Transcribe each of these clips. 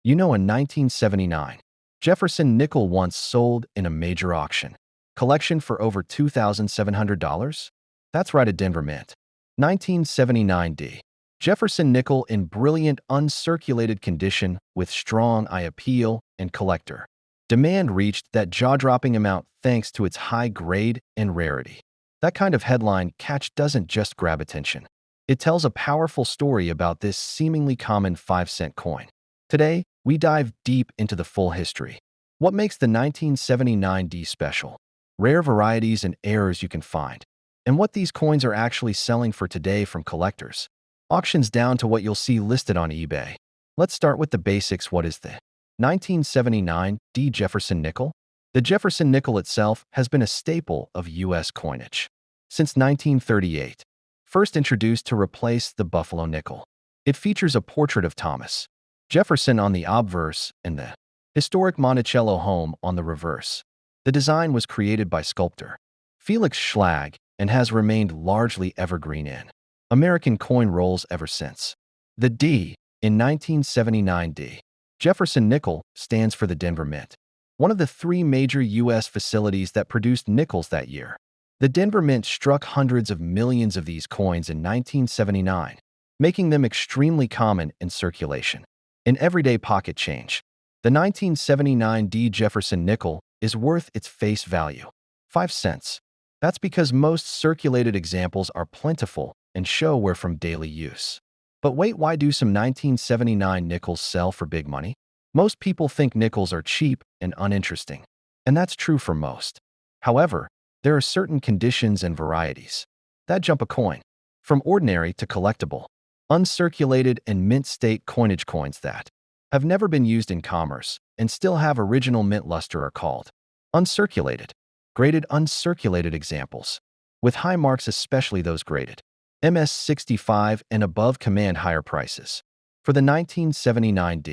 In 1979, Jefferson nickel once sold in a major auction. Collection for over $2,700? That's right, at Denver Mint. 1979 Jefferson nickel in brilliant uncirculated condition with strong eye appeal and collector. Demand reached that jaw-dropping amount thanks to its high grade and rarity. That kind of headline catch doesn't just grab attention. It tells a powerful story about this seemingly common 5-cent coin. Today, we dive deep into the full history. What makes the 1979 special? Rare varieties and errors you can find. And what these coins are actually selling for today from collectors. Auctions down to what you'll see listed on eBay. Let's start with the basics. What is the 1979 Jefferson nickel? The Jefferson nickel itself has been a staple of U.S. coinage since 1938, first introduced to replace the Buffalo nickel. It features a portrait of Thomas Jefferson on the obverse and the historic Monticello home on the reverse. The design was created by sculptor Felix Schlag and has remained largely evergreen in American coin rolls ever since. The D in 1979 Jefferson nickel stands for the Denver Mint, one of the three major U.S. facilities that produced nickels that year. The Denver Mint struck hundreds of millions of these coins in 1979, making them extremely common in circulation. In everyday pocket change, the 1979 Jefferson nickel is worth its face value, 5 cents. That's because most circulated examples are plentiful and show we're from daily use. But wait, why do some 1979 nickels sell for big money? Most people think nickels are cheap and uninteresting, and that's true for most. However, there are certain conditions and varieties that jump a coin from ordinary to collectible. Uncirculated and mint state coinage coins that have never been used in commerce and still have original mint luster are called uncirculated. Graded uncirculated examples with high marks, especially those graded MS65 and above, command higher prices. For the 1979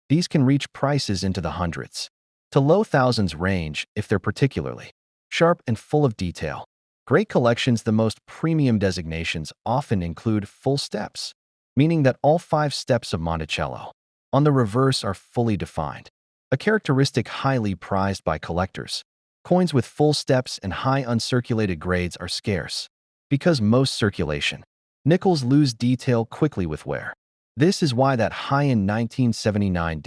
these can reach prices into the hundreds to low thousands range if they're particularly sharp and full of detail. Great collections. The most premium designations often include full steps, meaning that all 5 steps of Monticello on the reverse are fully defined, a characteristic highly prized by collectors. Coins with full steps and high uncirculated grades are scarce because most circulation nickels lose detail quickly with wear. This is why that high-end 1979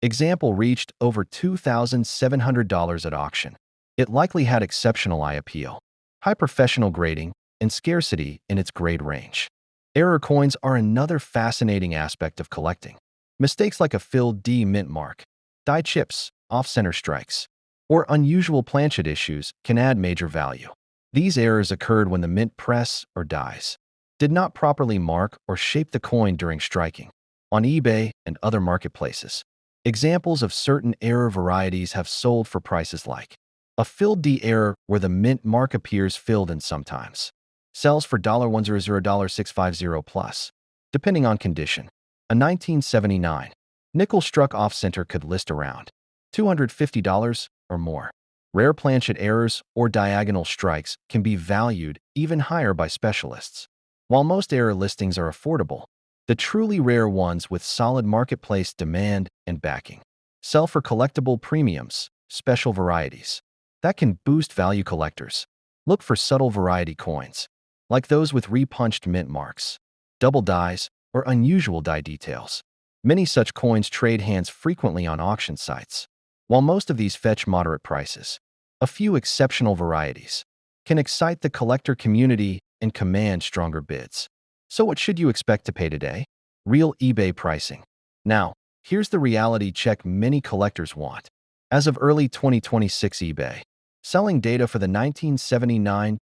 example reached over $2,700 at auction. It likely had exceptional eye appeal, high professional grading, and scarcity in its grade range. Error coins are another fascinating aspect of collecting. Mistakes like a filled D mint mark, die chips, off-center strikes, or unusual planchet issues can add major value. These errors occurred when the mint press or dies did not properly mark or shape the coin during striking. On eBay and other marketplaces, examples of certain error varieties have sold for prices like a filled D error where the mint mark appears filled and sometimes sells for $100 $650 plus, depending on condition. A 1979 nickel struck off-center could list around $250 or more. Rare planchet errors or diagonal strikes can be valued even higher by specialists. While most error listings are affordable, the truly rare ones with solid marketplace demand and backing sell for collectible premiums, special varieties that can boost value. Collectors look for subtle variety coins, like those with repunched mint marks, double dies, or unusual die details. Many such coins trade hands frequently on auction sites. While most of these fetch moderate prices, a few exceptional varieties can excite the collector community and command stronger bids. So what should you expect to pay today? Real eBay pricing. Now, here's the reality check many collectors want. As of early 2026 eBay selling data for the 1979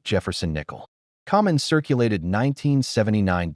Jefferson nickel. Common circulated 1979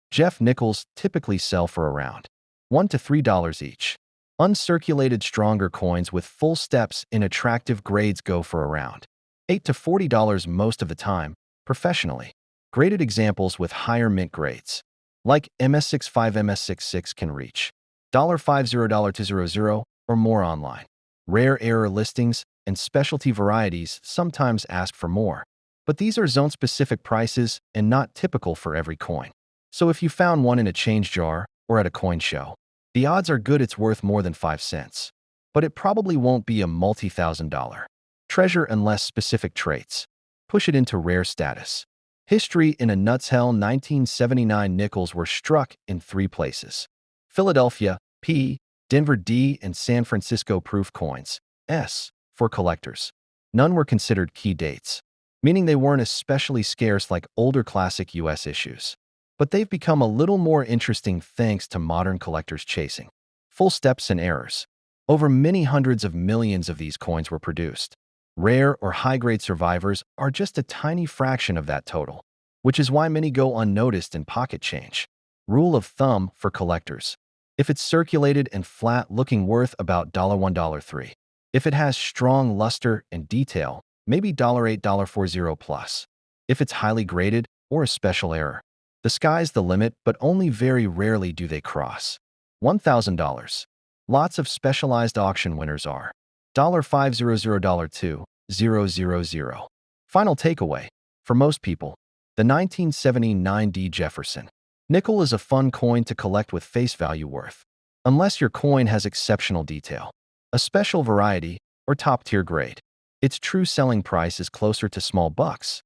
Jeff nickels typically sell for around $1 to $3 each. Uncirculated stronger coins with full steps in attractive grades go for around $8 to $40 most of the time. Professionally graded examples with higher mint grades, like MS65, MS66, can reach $50 to $00 or more online. Rare error listings and specialty varieties sometimes ask for more, but these are zone-specific prices and not typical for every coin. So if you found one in a change jar or at a coin show, The odds are good it's worth more than 5 cents. But it probably won't be a multi-thousand-dollar treasure unless specific traits push it into rare status. History in a nutshell: 1979 nickels were struck in 3 places: Philadelphia, P, Denver, D, and San Francisco. Proof coins, S, for collectors. None were considered key dates, meaning they weren't especially scarce like older classic US issues. But they've become a little more interesting thanks to modern collectors chasing full steps and errors. Over many hundreds of millions of these coins were produced. Rare or high-grade survivors are just a tiny fraction of that total, which is why many go unnoticed in pocket change. Rule of thumb for collectors: if it's circulated and flat, looking worth about $1, $3. If it has strong luster and detail, maybe $8, $40 plus. If it's highly graded or a special error, the sky's the limit, but only very rarely do they cross $1,000. Lots of specialized auction winners are $500, $2,000. Final takeaway: for most people, the 1979 D Jefferson nickel is a fun coin to collect with face value worth, unless your coin has exceptional detail, a special variety, or top-tier grade. Its true selling price is closer to small bucks.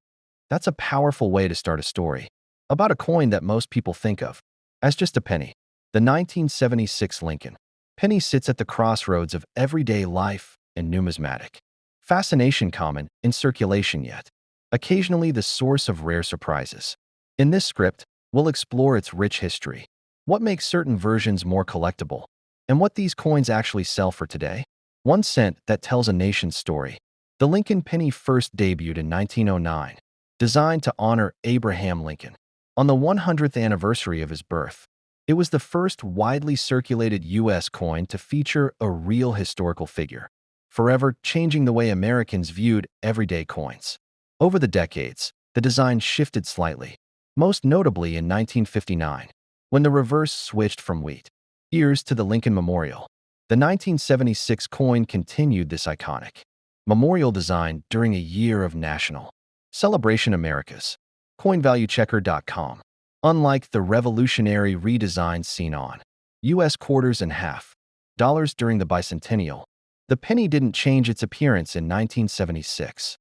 That's a powerful way to start a story about a coin that most people think of as just a penny. The 1976 Lincoln penny sits at the crossroads of everyday life and numismatic fascination, common in circulation yet occasionally the source of rare surprises. In this script, we'll explore its rich history, what makes certain versions more collectible, and what these coins actually sell for today. 1 cent that tells a nation's story. The Lincoln penny first debuted in 1909, designed to honor Abraham Lincoln on the 100th anniversary of his birth. It was the first widely circulated U.S. coin to feature a real historical figure, forever changing the way Americans viewed everyday coins. Over the decades, the design shifted slightly, most notably in 1959, when the reverse switched from wheat ears to the Lincoln Memorial. The 1976 coin continued this iconic memorial design during a year of national celebration. America's CoinValueChecker.com. Unlike the revolutionary redesigns seen on U.S. quarters and half dollars during the bicentennial, the penny didn't change its appearance in 1976,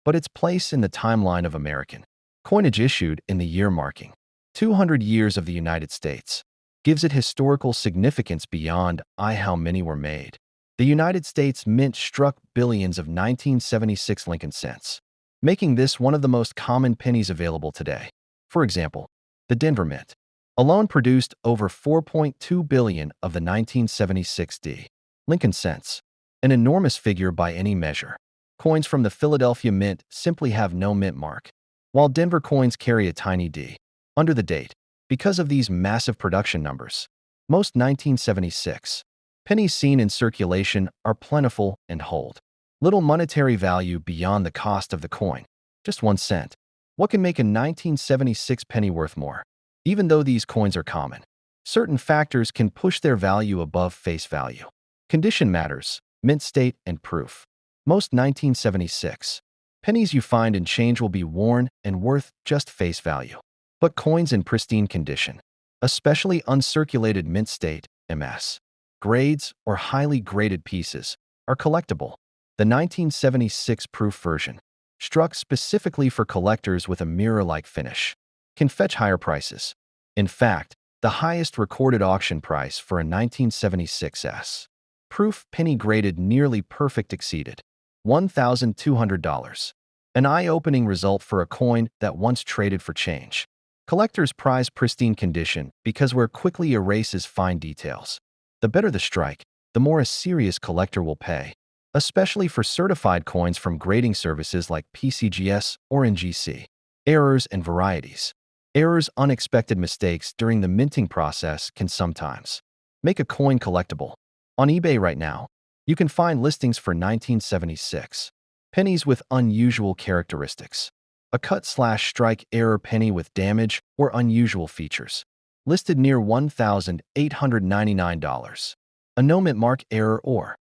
but its place in the timeline of American coinage issued in the year marking 200 years of the United States gives it historical significance beyond how many were made. The United States Mint struck billions of 1976 Lincoln cents, making this one of the most common pennies available today. For example, the Denver Mint alone produced over 4.2 billion of the 1976 D Lincoln cents, an enormous figure by any measure. Coins from the Philadelphia Mint simply have no mint mark, while Denver coins carry a tiny D under the date. Because of these massive production numbers, most 1976 pennies seen in circulation are plentiful and hold little monetary value beyond the cost of the coin, just 1 cent. What can make a 1976 penny worth more? Even though these coins are common, certain factors can push their value above face value. Condition matters, mint state, and proof. Most 1976 pennies you find in change will be worn and worth just face value. But coins in pristine condition, especially uncirculated mint state, MS, grades, or highly graded pieces, are collectible. The 1976 proof version, struck specifically for collectors with a mirror-like finish, can fetch higher prices. In fact, the highest recorded auction price for a 1976 S proof penny graded nearly perfect exceeded $1,200, an eye-opening result for a coin that once traded for change. Collectors prize pristine condition because where quickly erases fine details. The better the strike, the more a serious collector will pay, especially for certified coins from grading services like PCGS or NGC. Errors and varieties. Errors, unexpected mistakes during the minting process can sometimes make a coin collectible. On eBay right now, you can find listings for 1976 pennies with unusual characteristics. A cut/strike error penny with damage or unusual features, listed near $1,899. A no mint mark error or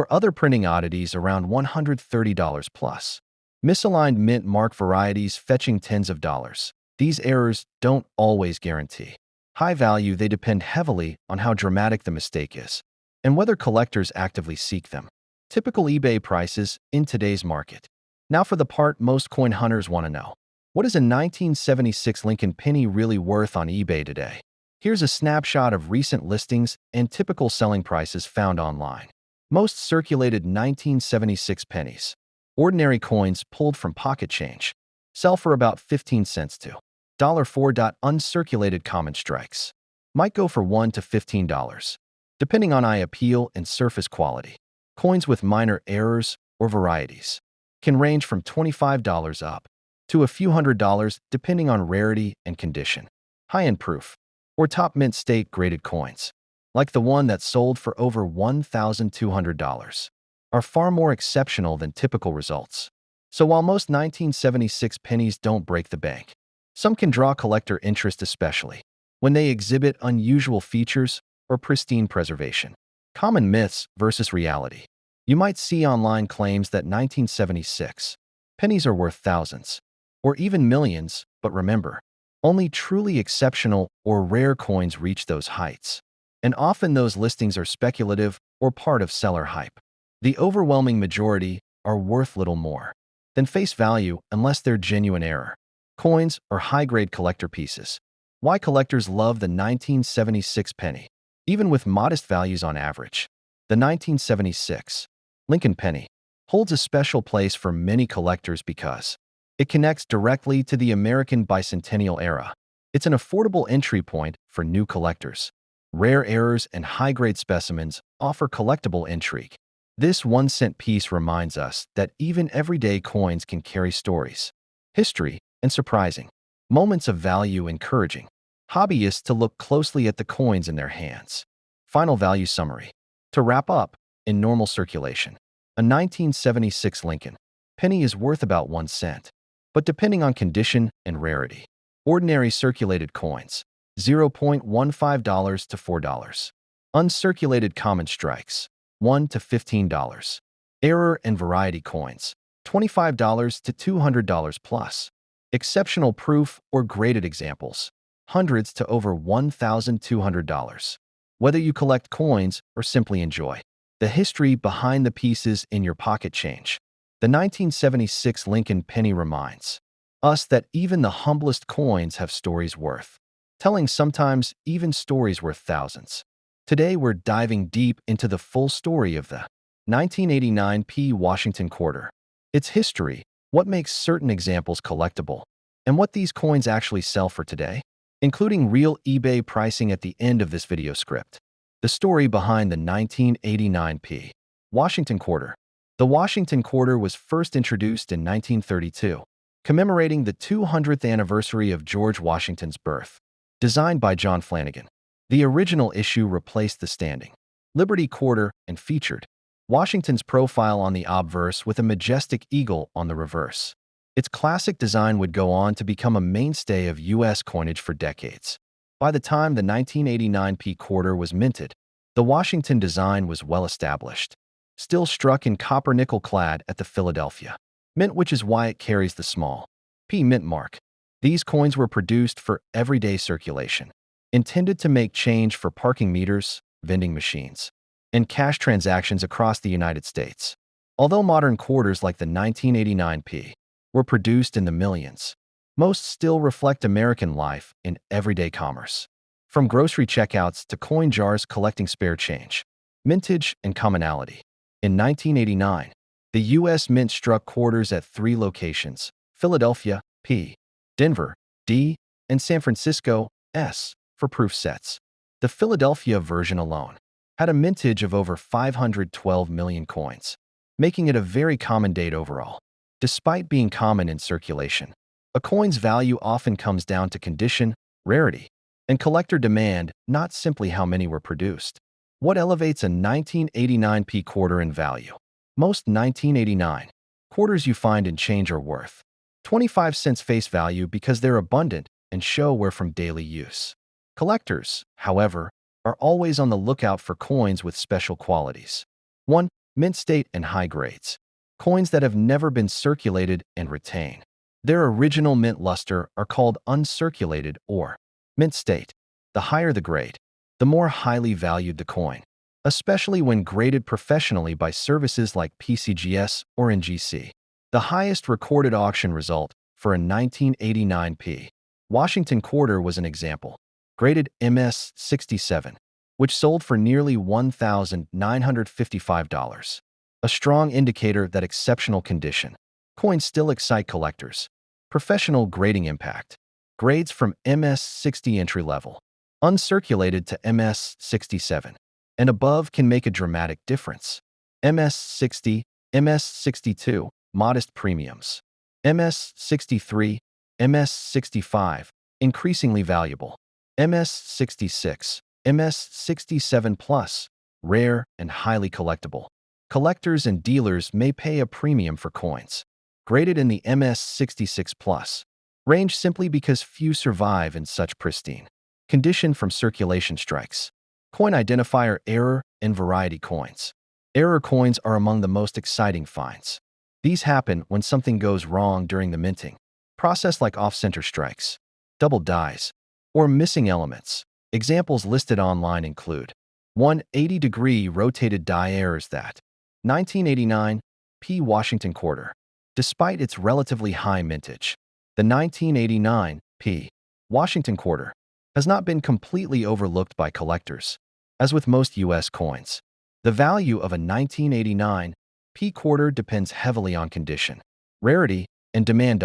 other printing oddities around $130 plus. Misaligned mint mark varieties fetching tens of dollars. These errors don't always guarantee High value, they depend heavily on how dramatic the mistake is and whether collectors actively seek them. Typical eBay prices in today's market. Now for the part most coin hunters want to know. What is a 1976 Lincoln penny really worth on eBay today? Here's a snapshot of recent listings and typical selling prices found online. Most circulated 1976 pennies. Ordinary coins pulled from pocket change. Sell for about 15 cents to $4. Uncirculated common strikes. Might go for $1 to $15, depending on eye appeal and surface quality. Coins with minor errors or varieties can range from $25 up to a few $100s depending on rarity and condition. High-end proof or top mint state graded coins, like the one that sold for over $1,200, are far more exceptional than typical results. So while most 1976 pennies don't break the bank, some can draw collector interest, especially when they exhibit unusual features or pristine preservation. Common myths versus reality. You might see online claims that 1976 pennies are worth thousands or even millions, but remember, only truly exceptional or rare coins reach those heights. And often those listings are speculative or part of seller hype. The overwhelming majority are worth little more than face value unless they're genuine error. Coins are high-grade collector pieces. Why collectors love the 1976 penny, even with modest values on average. The 1976 Lincoln penny holds a special place for many collectors because it connects directly to the American bicentennial era. It's an affordable entry point for new collectors. Rare errors and high-grade specimens offer collectible intrigue. This 1-cent piece reminds us that even everyday coins can carry stories, history, and surprising moments of value, encouraging hobbyists to look closely at the coins in their hands. Final value summary. To wrap up, in normal circulation, a 1976 Lincoln penny is worth about 1 cent, but depending on condition and rarity. Ordinary circulated coins, $0.15 to $4. Uncirculated common strikes, $1 to $15. Error and variety coins, $25 to $200 plus. Exceptional proof or graded examples, hundreds to over $1,200. Whether you collect coins or simply enjoy the history behind the pieces in your pocket change, the 1976 Lincoln penny reminds us that even the humblest coins have stories worth telling, sometimes even stories worth thousands. Today we're diving deep into the full story of the 1989 P. Washington quarter, its history, what makes certain examples collectible, and what these coins actually sell for today, including real eBay pricing at the end of this video script. The story behind the 1989 P. Washington quarter. The Washington quarter was first introduced in 1932, commemorating the 200th anniversary of George Washington's birth. Designed by John Flanagan, the original issue replaced the standing Liberty quarter and featured Washington's profile on the obverse with a majestic eagle on the reverse. Its classic design would go on to become a mainstay of U.S. coinage for decades. By the time the 1989 P quarter was minted, the Washington design was well established, still struck in copper nickel clad at the Philadelphia Mint, which is why it carries the small P mint mark. These coins were produced for everyday circulation, intended to make change for parking meters, vending machines, and cash transactions across the United States. Although modern quarters like the 1989 P were produced in the millions, most still reflect American life in everyday commerce. From grocery checkouts to coin jars collecting spare change, mintage, and commonality. In 1989, the U.S. Mint struck quarters at 3 locations: Philadelphia, P, Denver, D, and San Francisco, S, for proof sets. The Philadelphia version alone had a mintage of over 512 million coins, making it a very common date overall. Despite being common in circulation, a coin's value often comes down to condition, rarity, and collector demand, not simply how many were produced. What elevates a 1989 P quarter in value? Most 1989 quarters you find in change are worth 25 cents face value because they're abundant and show we're from daily use. Collectors, however, are always on the lookout for coins with special qualities. 1. Mint state and high grades. Coins that have never been circulated and retain their original mint luster are called uncirculated or mint state. The higher the grade, the more highly valued the coin, especially when graded professionally by services like PCGS or NGC. The highest recorded auction result for a 1989 P. Washington quarter was an example, graded MS-67, which sold for nearly $1,955. A strong indicator that exceptional condition. Coins still excite collectors. Professional grading impact. Grades from MS-60 entry level, uncirculated to MS-67, and above can make a dramatic difference. MS-60, MS-62, modest premiums. MS-63, MS-65, increasingly valuable. MS-66, MS-67 plus, rare and highly collectible. Collectors and dealers may pay a premium for coins graded in the MS-66 plus range simply because few survive in such pristine condition from circulation strikes. Coin identifier error and variety coins. Error coins are among the most exciting finds. These happen when something goes wrong during the minting process, like off-center strikes, double dies, or missing elements. Examples listed online include 180-degree rotated die errors. That 1989 P. Washington quarter. Despite its relatively high mintage, the 1989 P. Washington quarter has not been completely overlooked by collectors. As with most U.S. coins, the value of a 1989 P quarter depends heavily on condition, rarity, and demand.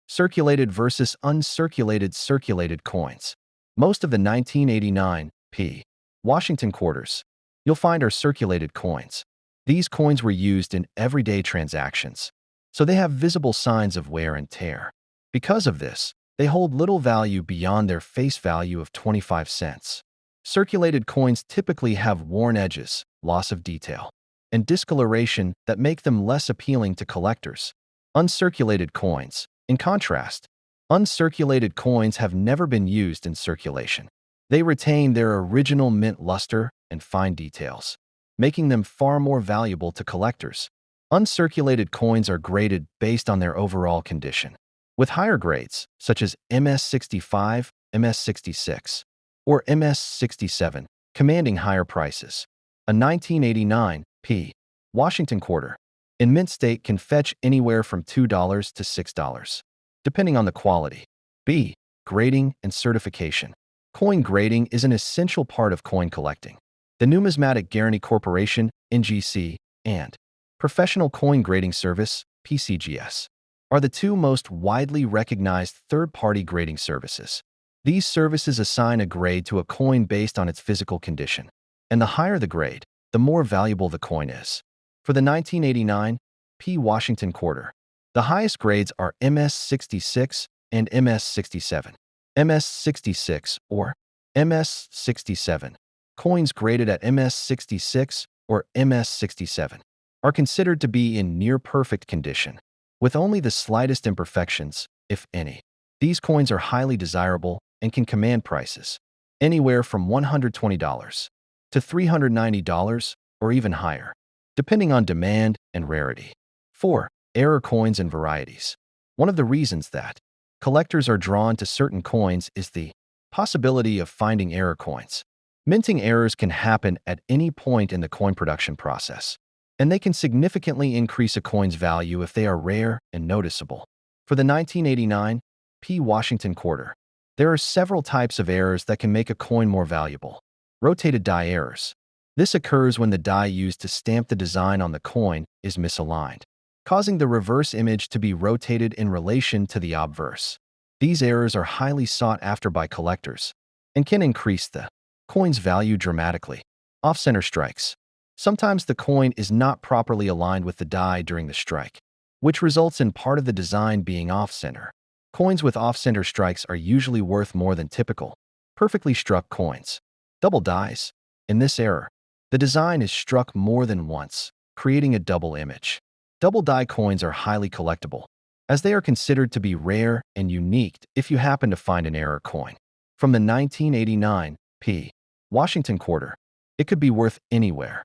Circulated versus uncirculated. Circulated coins. Most of the 1989 P. Washington quarters you'll find are circulated coins. These coins were used in everyday transactions, so they have visible signs of wear and tear. Because of this, they hold little value beyond their face value of 25 cents. Circulated coins typically have worn edges, loss of detail, and discoloration that make them less appealing to collectors. Uncirculated coins, in contrast, uncirculated coins have never been used in circulation. They retain their original mint luster and fine details, making them far more valuable to collectors. Uncirculated coins are graded based on their overall condition, with higher grades, such as MS-65, MS-66, or MS-67, commanding higher prices. A 1989 P. Washington quarter in mint state can fetch anywhere from $2 to $6, depending on the quality. B. Grading and certification. Coin grading is an essential part of coin collecting. The Numismatic Guarantee Corporation, NGC, and Professional Coin Grading Service, PCGS, are the two most widely recognized third-party grading services. These services assign a grade to a coin based on its physical condition, and the higher the grade, the more valuable the coin is. For the 1989 P. Washington quarter, the highest grades are MS-66 and MS-67. MS-66 or MS-67 coins graded at MS-66 or MS-67 are considered to be in near-perfect condition, with only the slightest imperfections, if any. These coins are highly desirable and can command prices anywhere from $120 to $390 or even higher, depending on demand and rarity. 4. Error coins and varieties. One of the reasons that collectors are drawn to certain coins is the possibility of finding error coins. Minting errors can happen at any point in the coin production process, and they can significantly increase a coin's value if they are rare and noticeable. For the 1989 P. Washington quarter, there are several types of errors that can make a coin more valuable. Rotated die errors. This occurs when the die used to stamp the design on the coin is misaligned, causing the reverse image to be rotated in relation to the obverse. These errors are highly sought after by collectors and can increase the coin's value dramatically. Off-center strikes. Sometimes the coin is not properly aligned with the die during the strike, which results in part of the design being off-center. Coins with off-center strikes are usually worth more than typical perfectly struck coins. Double dies. In this error, the design is struck more than once, creating a double image. Double die coins are highly collectible, as they are considered to be rare and unique if you happen to find an error coin. From the 1989 P. Washington quarter, it could be worth anywhere